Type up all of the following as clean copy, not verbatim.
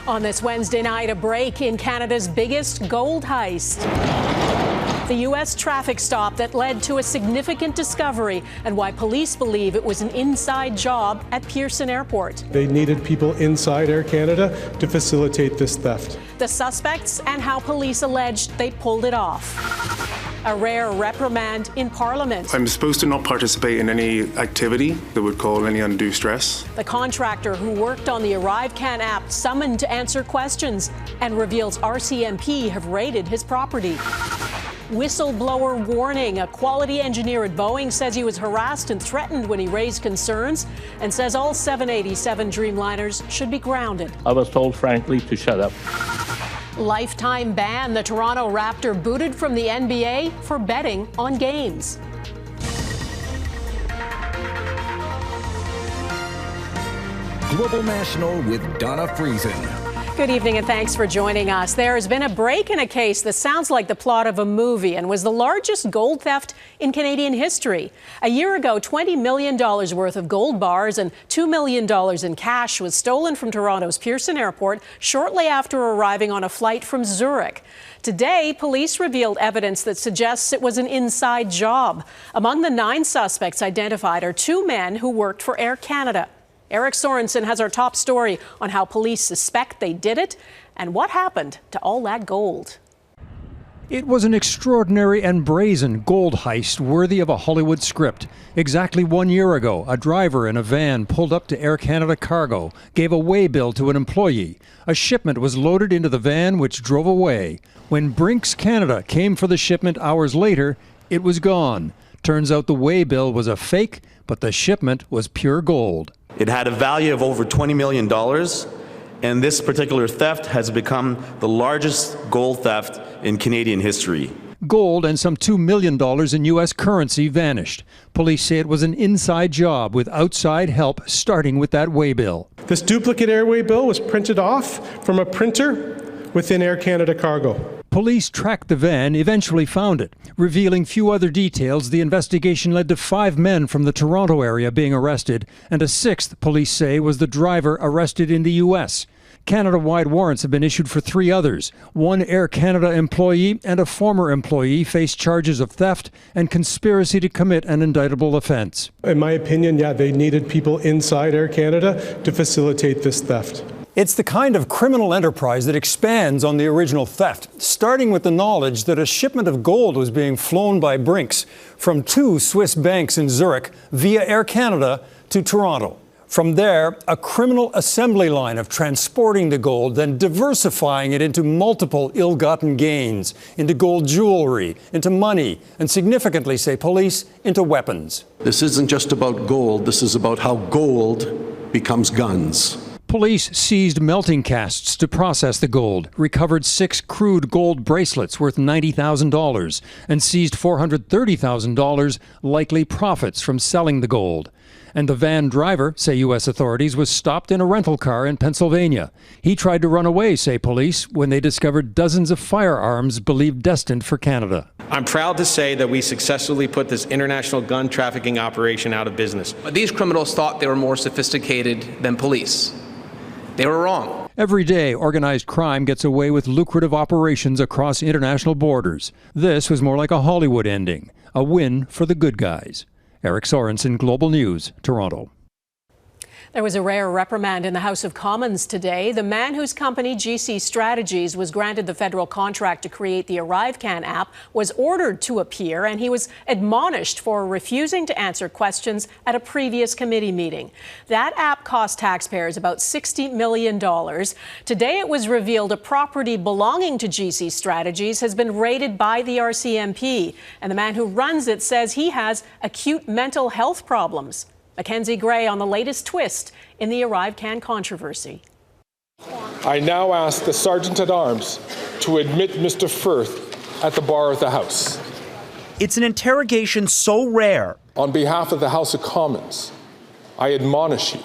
On this Wednesday night, a break in Canada's biggest gold heist. The U.S. traffic stop that led to a significant discovery and why police believe it was an inside job at Pearson Airport. They needed people inside Air Canada to facilitate this theft. The suspects and how police alleged they pulled it off. A rare reprimand in Parliament. I'm supposed to not participate in any activity that would cause any undue stress. The contractor who worked on the ArriveCAN app summoned to answer questions and reveals RCMP have raided his property. Whistleblower warning. A quality engineer at Boeing says he was harassed and threatened when he raised concerns and says all 787 Dreamliners should be grounded. I was told, frankly, to shut up. Lifetime ban. The Toronto Raptors booted from the NBA for betting on games. Global National with Donna Friesen. Good evening and thanks for joining us. There has been a break in a case that sounds like the plot of a movie and was the largest gold theft in Canadian history. A year ago, $20 million worth of gold bars and $2 million in cash was stolen from Toronto's Pearson Airport shortly after arriving on a flight from Zurich. Today, police revealed evidence that suggests it was an inside job. Among the 9 suspects identified are 2 men who worked for Air Canada. Eric Sorensen has our top story on how police suspect they did it and what happened to all that gold. It was an extraordinary and brazen gold heist worthy of a Hollywood script. Exactly 1 year ago, a driver in a van pulled up to Air Canada Cargo, gave a waybill to an employee. A shipment was loaded into the van, which drove away. When Brinks Canada came for the shipment hours later, it was gone. Turns out the waybill was a fake, but the shipment was pure gold. It had a value of over $20 million, and this particular theft has become the largest gold theft in Canadian history. Gold and some $2 million in U.S. currency vanished. Police say it was an inside job with outside help, starting with that waybill. This duplicate airway bill was printed off from a printer within Air Canada Cargo. Police tracked the van, eventually found it. Revealing few other details, the investigation led to 5 men from the Toronto area being arrested, and a 6th, police say, was the driver arrested in the U.S. Canada-wide warrants have been issued for 3 others. 1 Air Canada employee and a former employee face charges of theft and conspiracy to commit an indictable offence. In my opinion, they needed people inside Air Canada to facilitate this theft. It's the kind of criminal enterprise that expands on the original theft, starting with the knowledge that a shipment of gold was being flown by Brinks from 2 Swiss banks in Zurich via Air Canada to Toronto. From there, a criminal assembly line of transporting the gold, then diversifying it into multiple ill-gotten gains, into gold jewelry, into money, and significantly, say police, into weapons. This isn't just about gold, this is about how gold becomes guns. Police seized melting casts to process the gold, recovered 6 crude gold bracelets worth $90,000, and seized $430,000 likely profits from selling the gold. And the van driver, say U.S. authorities, was stopped in a rental car in Pennsylvania. He tried to run away, say police, when they discovered dozens of firearms believed destined for Canada. I'm proud to say that we successfully put this international gun trafficking operation out of business. But these criminals thought they were more sophisticated than police. They were wrong. Every day, organized crime gets away with lucrative operations across international borders. This was more like a Hollywood ending, a win for the good guys. Eric Sorensen, Global News, Toronto. There was a rare reprimand in the House of Commons today. The man whose company, GC Strategies, was granted the federal contract to create the ArriveCAN app was ordered to appear, and he was admonished for refusing to answer questions at a previous committee meeting. That app cost taxpayers about $60 million. Today it was revealed a property belonging to GC Strategies has been raided by the RCMP, and the man who runs it says he has acute mental health problems. Mackenzie Gray on the latest twist in the ArriveCAN controversy. I now ask the Sergeant-at-Arms to admit Mr. Firth at the bar of the House. It's an interrogation so rare. On behalf of the House of Commons, I admonish you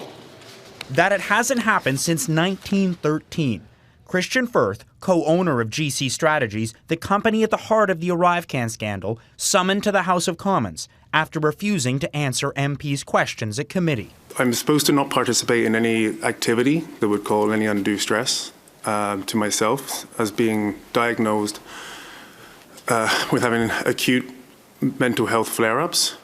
that it hasn't happened since 1913. Kristian Firth, co-owner of GC Strategies, the company at the heart of the ArriveCAN scandal, summoned to the House of Commons after refusing to answer MPs' questions at committee. I'm supposed to not participate in any activity that would cause any undue stress. to myself as being diagnosed with having acute mental health flare-ups.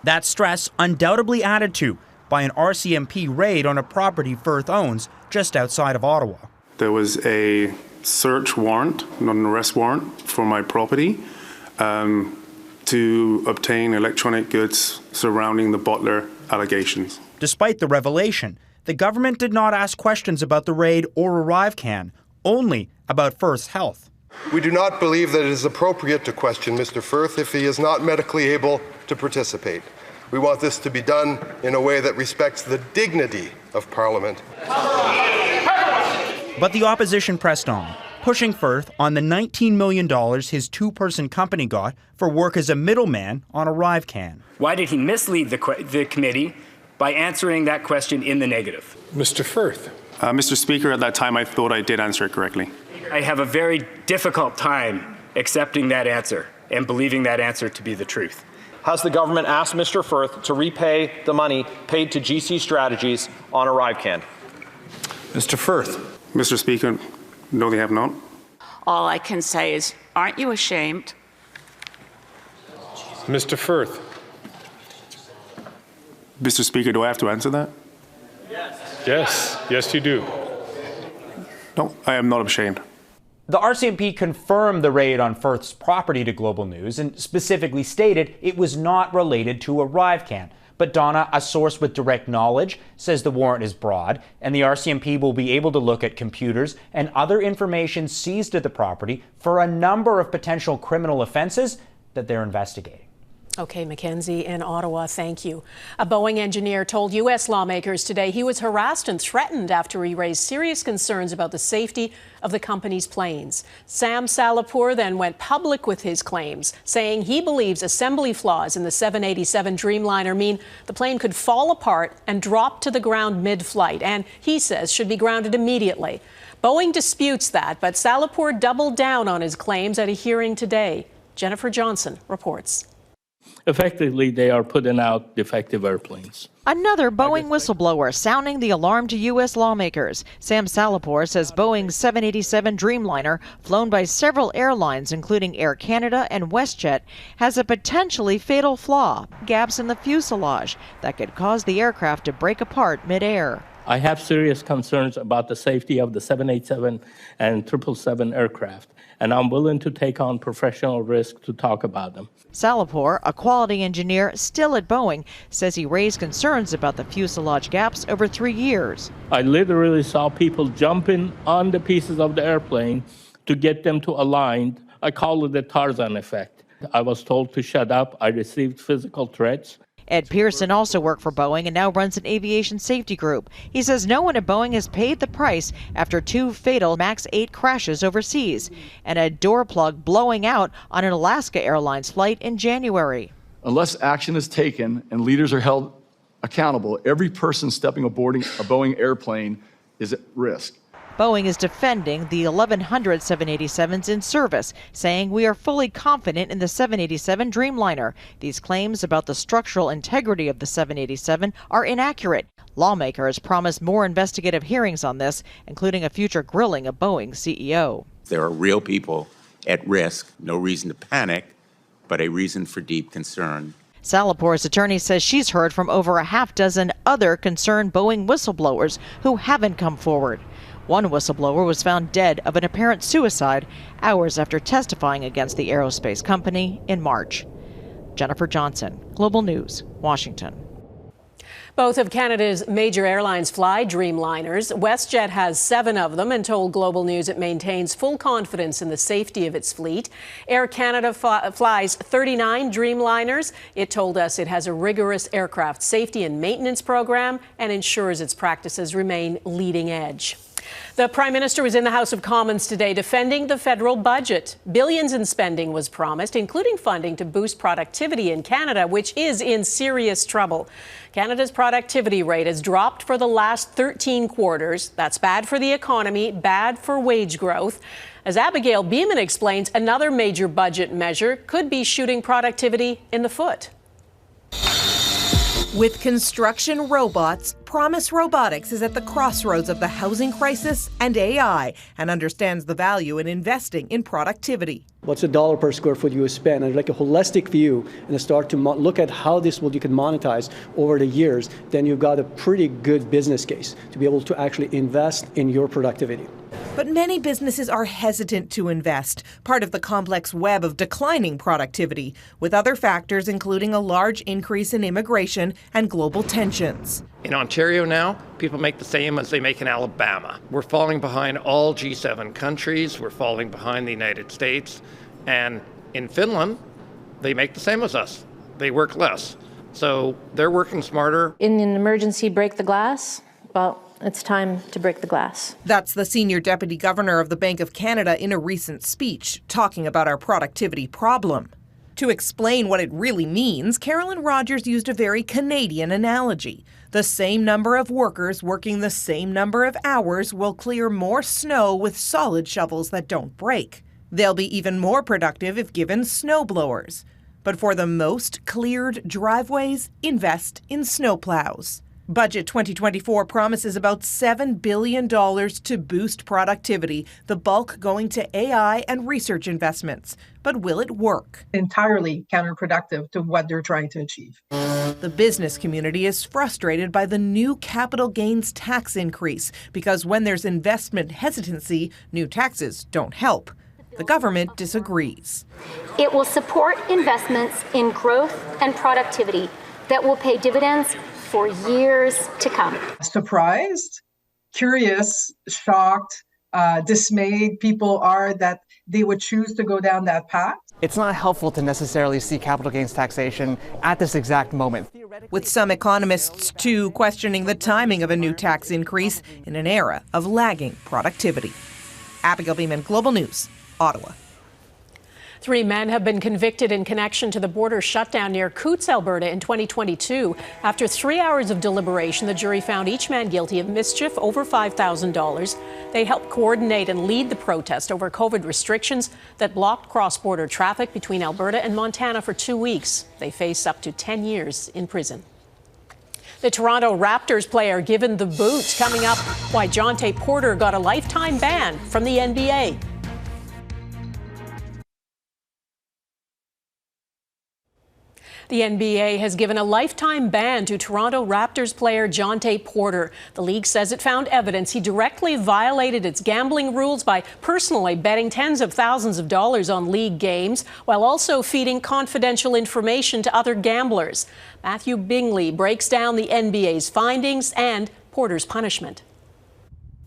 That stress undoubtedly added to by an RCMP raid on a property Firth owns just outside of Ottawa. There was a search warrant, not an arrest warrant, for my property to obtain electronic goods surrounding the Butler allegations. Despite the revelation, the government did not ask questions about the raid or ArriveCAN, only about Firth's health. We do not believe that it is appropriate to question Mr. Firth if he is not medically able to participate. We want this to be done in a way that respects the dignity of Parliament. But the opposition pressed on, pushing Firth on the $19 million his two-person company got for work as a middleman on ArriveCAN. Why did he mislead the committee by answering that question in the negative? Mr. Firth. Mr. Speaker, at that time I thought I did answer it correctly. I have a very difficult time accepting that answer and believing that answer to be the truth. Has the government asked Mr. Firth to repay the money paid to GC Strategies on ArriveCAN? Mr. Firth. Mr. Speaker, no, they have not. All I can say is, aren't you ashamed? Mr. Firth. Mr. Speaker, do I have to answer that? Yes. Yes, you do. No, I am not ashamed. The RCMP confirmed the raid on Firth's property to Global News and specifically stated it was not related to ArriveCAN. But Donna, a source with direct knowledge, says the warrant is broad and the RCMP will be able to look at computers and other information seized at the property for a number of potential criminal offenses that they're investigating. Okay, Mackenzie in Ottawa, thank you. A Boeing engineer told U.S. lawmakers today he was harassed and threatened after he raised serious concerns about the safety of the company's planes. Sam Salehpour then went public with his claims, saying he believes assembly flaws in the 787 Dreamliner mean the plane could fall apart and drop to the ground mid-flight, and he says should be grounded immediately. Boeing disputes that, but Salehpour doubled down on his claims at a hearing today. Jennifer Johnson reports. Effectively, they are putting out defective airplanes. Another Boeing whistleblower sounding the alarm to U.S. lawmakers. Sam Salehpour says Boeing's 787 Dreamliner, flown by several airlines, including Air Canada and WestJet, has a potentially fatal flaw, gaps in the fuselage, that could cause the aircraft to break apart midair. I have serious concerns about the safety of the 787 and 777 aircraft, and I'm willing to take on professional risk to talk about them. Salehpour, a quality engineer still at Boeing, says he raised concerns about the fuselage gaps over 3 years. I literally saw people jumping on the pieces of the airplane to get them to align. I call it the Tarzan effect. I was told to shut up. I received physical threats. Ed Pearson also worked for Boeing and now runs an aviation safety group. He says no one at Boeing has paid the price after 2 fatal MAX 8 crashes overseas and a door plug blowing out on an Alaska Airlines flight in January. Unless action is taken and leaders are held accountable, every person stepping aboard a Boeing airplane is at risk. Boeing is defending the 1,100 787s in service, saying we are fully confident in the 787 Dreamliner. These claims about the structural integrity of the 787 are inaccurate. Lawmakers promised more investigative hearings on this, including a future grilling of Boeing's CEO. There are real people at risk, no reason to panic, but a reason for deep concern. Salehpour's attorney says she's heard from over a half dozen other concerned Boeing whistleblowers who haven't come forward. One whistleblower was found dead of an apparent suicide hours after testifying against the aerospace company in March. Jennifer Johnson, Global News, Washington. Both of Canada's major airlines fly Dreamliners. WestJet has 7 of them and told Global News it maintains full confidence in the safety of its fleet. Air Canada flies 39 Dreamliners. It told us it has a rigorous aircraft safety and maintenance program and ensures its practices remain leading edge. The Prime Minister was in the House of Commons today defending the federal budget. Billions in spending was promised, including funding to boost productivity in Canada, which is in serious trouble. Canada's productivity rate has dropped for the last 13 quarters. That's bad for the economy, bad for wage growth. As Abigail Beeman explains, another major budget measure could be shooting productivity in the foot. With construction robots, Promise Robotics is at the crossroads of the housing crisis and AI and understands the value in investing in productivity. What's a dollar per square foot you spend? And like a holistic view and start to look at how this you can monetize over the years, then you've got a pretty good business case to be able to actually invest in your productivity. But many businesses are hesitant to invest, part of the complex web of declining productivity, with other factors including a large increase in immigration and global tensions. In Ontario now, people make the same as they make in Alabama. We're falling behind all G7 countries. We're falling behind the United States. And in Finland, they make the same as us. They work less. So they're working smarter. In an emergency, break the glass. Well, it's time to break the glass. That's the senior deputy governor of the Bank of Canada in a recent speech, talking about our productivity problem. To explain what it really means, Carolyn Rogers used a very Canadian analogy. The same number of workers working the same number of hours will clear more snow with solid shovels that don't break. They'll be even more productive if given snow blowers. But for the most cleared driveways, invest in snowplows. Budget 2024 promises about $7 billion to boost productivity, the bulk going to AI and research investments. But will it work? Entirely counterproductive to what they're trying to achieve. The business community is frustrated by the new capital gains tax increase because when there's investment hesitancy, new taxes don't help. The government disagrees. It will support investments in growth and productivity that will pay dividends for years to come. Surprised, curious, shocked, dismayed people are that they would choose to go down that path. It's not helpful to necessarily see capital gains taxation at this exact moment. With some economists, too, questioning the timing of a new tax increase in an era of lagging productivity. Abigail Beeman, Global News, Ottawa. 3 men have been convicted in connection to the border shutdown near Coutts, Alberta in 2022. After 3 hours of deliberation, the jury found each man guilty of mischief over $5,000. They helped coordinate and lead the protest over COVID restrictions that blocked cross-border traffic between Alberta and Montana for 2 weeks. They face up to 10 years in prison. The Toronto Raptors player given the boot. Coming up, why Jonte Porter got a lifetime ban from the NBA. The NBA has given a lifetime ban to Toronto Raptors player Jonte Porter. The league says it found evidence he directly violated its gambling rules by personally betting tens of thousands of dollars on league games, while also feeding confidential information to other gamblers. Matthew Bingley breaks down the NBA's findings and Porter's punishment.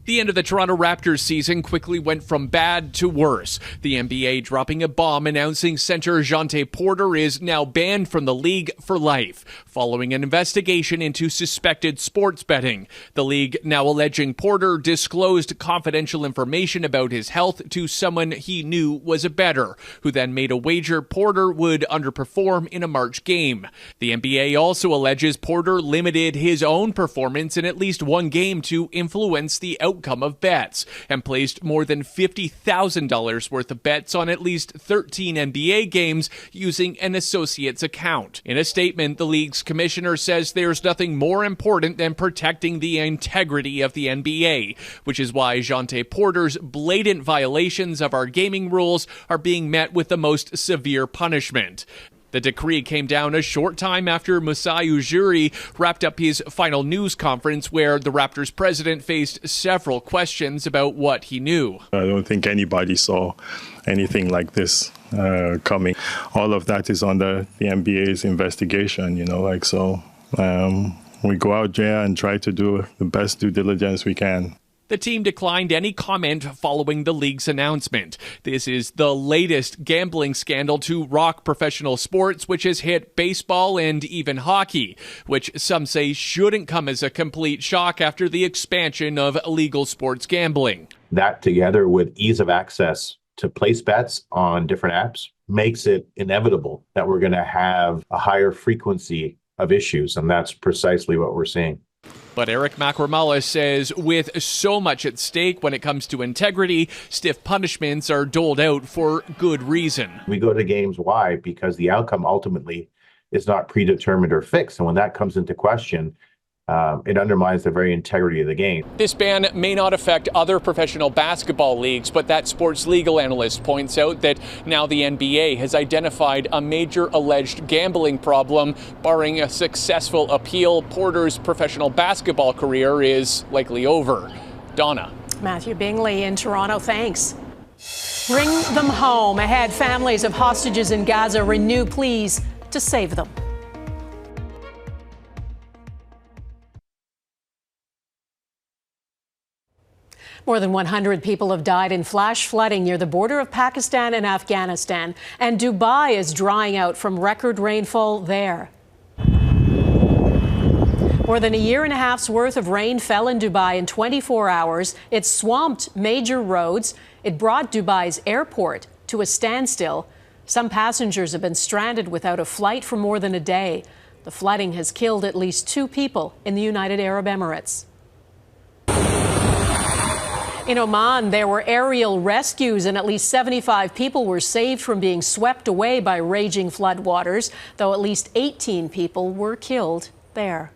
The end of the Toronto Raptors season quickly went from bad to worse. The NBA dropping a bomb announcing center Jonte Porter is now banned from the league for life, following an investigation into suspected sports betting. The league now alleging Porter disclosed confidential information about his health to someone he knew was a bettor, who then made a wager Porter would underperform in a March game. The NBA also alleges Porter limited his own performance in at least one game to influence the outcome of bets and placed more than $50,000 worth of bets on at least 13 NBA games using an associate's account. In a statement, the league's commissioner says there's nothing more important than protecting the integrity of the NBA, which is why Jonte Porter's blatant violations of our gaming rules are being met with the most severe punishment. The decree came down a short time after Masai Ujiri wrapped up his final news conference where the Raptors president faced several questions about what he knew. I don't think anybody saw anything like this coming. All of that is under the NBA's investigation, we go out there and try to do the best due diligence we can. The team declined any comment following the league's announcement. This is the latest gambling scandal to rock professional sports, which has hit baseball and even hockey, which some say shouldn't come as a complete shock after the expansion of illegal sports gambling. That, together with ease of access to place bets on different apps, makes it inevitable that we're going to have a higher frequency of issues, and that's precisely what we're seeing. But Eric Macramala says with so much at stake when it comes to integrity, stiff punishments are doled out for good reason. We go to games, why? Because the outcome ultimately is not predetermined or fixed. And when that comes into question, it undermines the very integrity of the game. This ban may not affect other professional basketball leagues, but that sports legal analyst points out that now the NBA has identified a major alleged gambling problem. Barring a successful appeal, Porter's professional basketball career is likely over. Donna. Matthew Bingley in Toronto, thanks. Bring them home. Ahead, families of hostages in Gaza renew pleas to save them. More than 100 people have died in flash flooding near the border of Pakistan and Afghanistan, and Dubai is drying out from record rainfall there. More than a year and a half's worth of rain fell in Dubai in 24 hours. It swamped major roads. It brought Dubai's airport to a standstill. Some passengers have been stranded without a flight for more than a day. The flooding has killed at least 2 people in the United Arab Emirates. In Oman, there were aerial rescues and at least 75 people were saved from being swept away by raging floodwaters, though at least 18 people were killed there.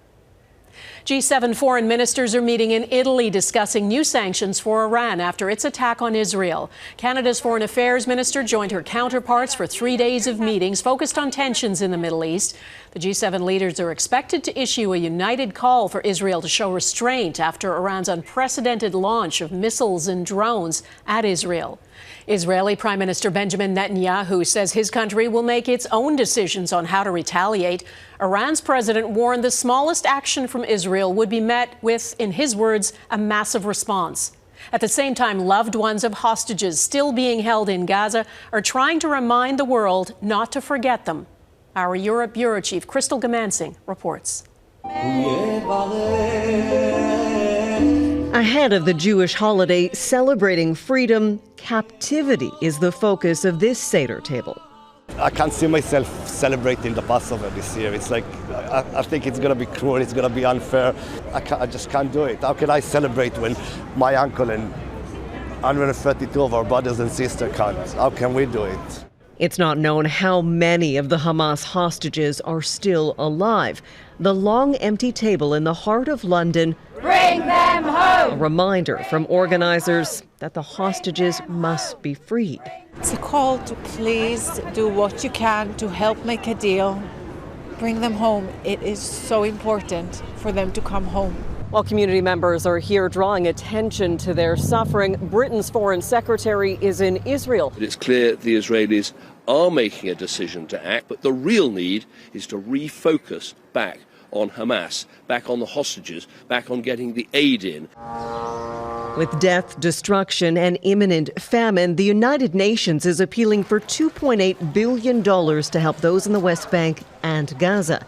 G7 foreign ministers are meeting in Italy discussing new sanctions for Iran after its attack on Israel. Canada's foreign affairs minister joined her counterparts for 3 days of meetings focused on tensions in the Middle East. The G7 leaders are expected to issue a united call for Israel to show restraint after Iran's unprecedented launch of missiles and drones at Israel. Israeli Prime Minister Benjamin Netanyahu says his country will make its own decisions on how to retaliate. Iran's president warned the smallest action from Israel would be met with, in his words, a massive response. At the same time, loved ones of hostages still being held in Gaza are trying to remind the world not to forget them. Our Europe Bureau Chief Crystal Gamansing reports. Ahead of the Jewish holiday celebrating freedom, captivity is the focus of this Seder table. I can't see myself celebrating the Passover this year. It's like, I think it's going to be cruel, it's going to be unfair. I just can't do it. How can I celebrate when my uncle and 132 of our brothers and sisters can't? How can we do it? It's not known how many of the Hamas hostages are still alive. The long empty table in the heart of London, bring them home! A reminder from organizers that the hostages must be freed. It's a call to please do what you can to help make a deal. Bring them home. It is so important for them to come home. While community members are here drawing attention to their suffering, Britain's Foreign Secretary is in Israel. It's clear the Israelis are making a decision to act, but the real need is to refocus back on Hamas, back on the hostages, back on getting the aid in. With death, destruction, and imminent famine, the United Nations is appealing for $2.8 billion to help those in the West Bank and Gaza.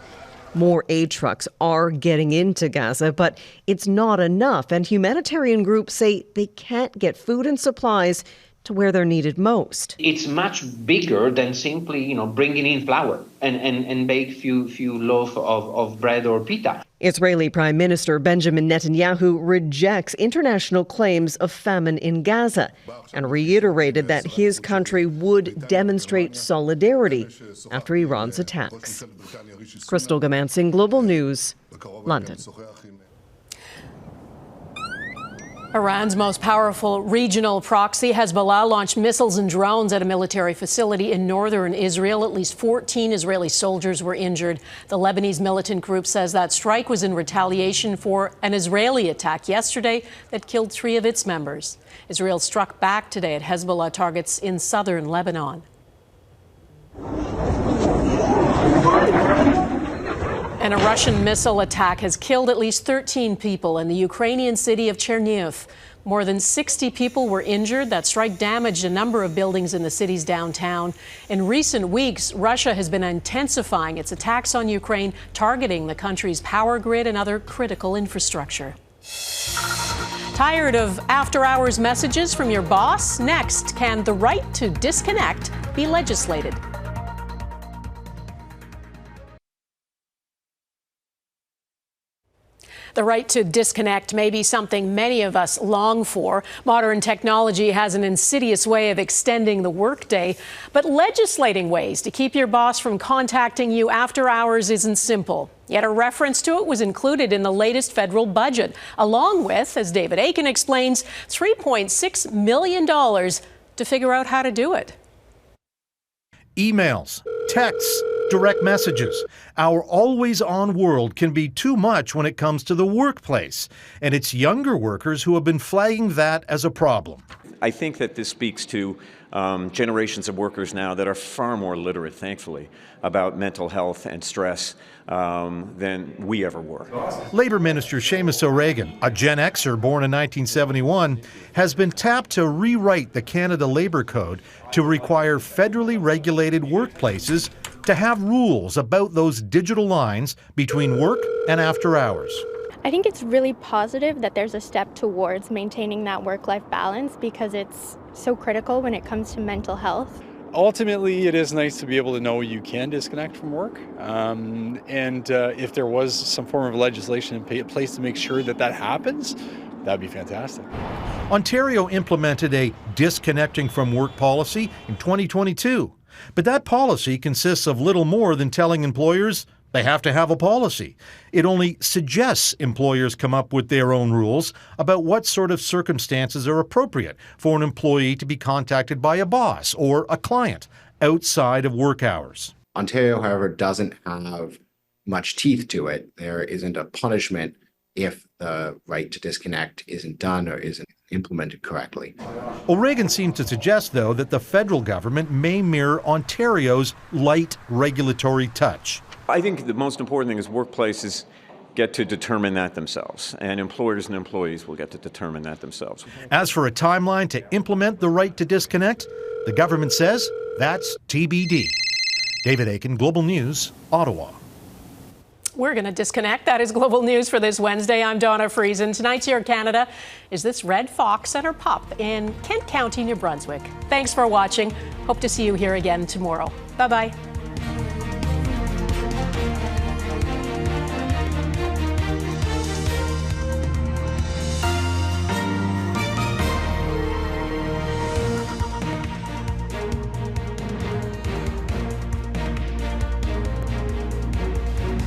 More aid trucks are getting into Gaza, but it's not enough, and humanitarian groups say they can't get food and supplies to where they're needed most. It's much bigger than simply, bringing in flour and bake few loaf of bread or pita. Israeli Prime Minister Benjamin Netanyahu rejects international claims of famine in Gaza and reiterated that his country would demonstrate solidarity after Iran's attacks. Crystal Gamansing, Global News, London. Iran's most powerful regional proxy, Hezbollah, launched missiles and drones at a military facility in northern Israel. At least 14 Israeli soldiers were injured. The Lebanese militant group says that strike was in retaliation for an Israeli attack yesterday that killed 3 of its members. Israel struck back today at Hezbollah targets in southern Lebanon. And a Russian missile attack has killed at least 13 people in the Ukrainian city of Chernihiv. More than 60 people were injured. That strike damaged a number of buildings in the city's downtown. In recent weeks, Russia has been intensifying its attacks on Ukraine, targeting the country's power grid and other critical infrastructure. Tired of after-hours messages from your boss? Next, can the right to disconnect be legislated? The right to disconnect may be something many of us long for. Modern technology has an insidious way of extending the workday, but legislating ways to keep your boss from contacting you after hours isn't simple. Yet a reference to it was included in the latest federal budget, along with, as David Akin explains, $3.6 million to figure out how to do it. Emails, texts, direct messages. Our always-on world can be too much when it comes to the workplace, and it's younger workers who have been flagging that as a problem. I think that this speaks to generations of workers now that are far more literate, thankfully, about mental health and stress than we ever were. Labour Minister Seamus O'Regan, a Gen Xer born in 1971, has been tapped to rewrite the Canada Labour Code to require federally regulated workplaces to have rules about those digital lines between work and after hours. I think it's really positive that there's a step towards maintaining that work-life balance because it's so critical when it comes to mental health. Ultimately, it is nice to be able to know you can disconnect from work. If there was some form of legislation in place to make sure that that happens, that'd be fantastic. Ontario implemented a disconnecting from work policy in 2022. But that policy consists of little more than telling employers they have to have a policy. It only suggests employers come up with their own rules about what sort of circumstances are appropriate for an employee to be contacted by a boss or a client outside of work hours. Ontario, however, doesn't have much teeth to it. There isn't a punishment if the right to disconnect isn't done or isn't implemented correctly. O'Regan seemed to suggest, though, that the federal government may mirror Ontario's light regulatory touch. I think the most important thing is workplaces get to determine that themselves, and employers and employees will get to determine that themselves. As for a timeline to implement the right to disconnect, the government says that's TBD. David Akin, Global News, Ottawa. We're going to disconnect. That is Global News for this Wednesday. I'm Donna Friesen. Tonight's Here Canada is this red fox and her pup in Kent County, New Brunswick. Thanks for watching. Hope to see you here again tomorrow. Bye-bye.